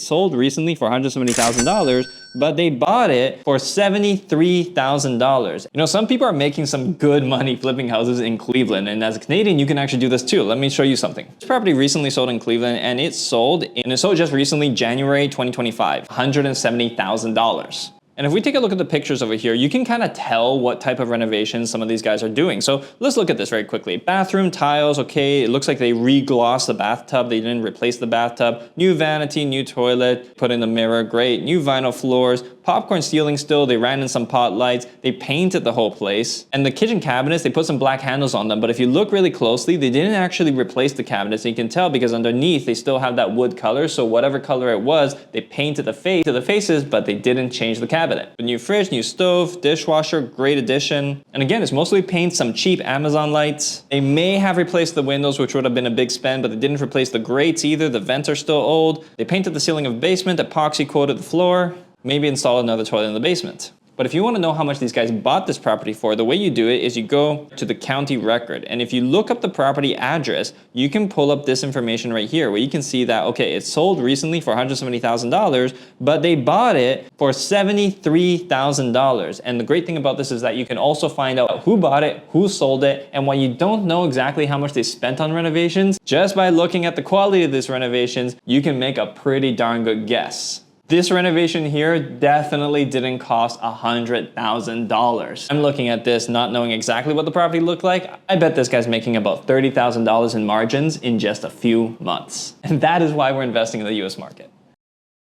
sold recently for $170,000, but they bought it for $73,000. You know, some people are making some good money flipping houses in Cleveland, and as a Canadian, you can actually do this too. Let me show you something. This property recently sold in Cleveland, and it sold just recently, January 2025, $170,000. And if we take a look at the pictures over here, you can kind of tell what type of renovations some of these guys are doing. So let's look at this very quickly. Bathroom tiles, okay, it looks like they re-glossed the bathtub. They didn't replace the bathtub. New vanity, new toilet, put in the mirror, great. New vinyl floors, popcorn ceiling still, they ran in some pot lights, they painted the whole place. And the kitchen cabinets, they put some black handles on them, but if you look really closely, they didn't actually replace the cabinets. You can tell because underneath, they still have that wood color, so whatever color it was, they painted the faces, but they didn't change the cabinet. The new fridge, new stove, dishwasher, great addition. And again, it's mostly paint, some cheap Amazon lights. They may have replaced the windows, which would have been a big spend, but they didn't replace the grates either. The vents are still old. They painted the ceiling of the basement, epoxy coated the floor, maybe installed another toilet in the basement. But if you want to know how much these guys bought this property for, the way you do it is you go to the county record. And if you look up the property address, you can pull up this information right here where you can see that, okay, it sold recently for $170,000, but they bought it for $73,000. And the great thing about this is that you can also find out who bought it, who sold it, and while you don't know exactly how much they spent on renovations, just by looking at the quality of these renovations, you can make a pretty darn good guess. This renovation here definitely didn't cost $100,000. I'm looking at this not knowing exactly what the property looked like. I bet this guy's making about $30,000 in margins in just a few months. And that is why we're investing in the US market.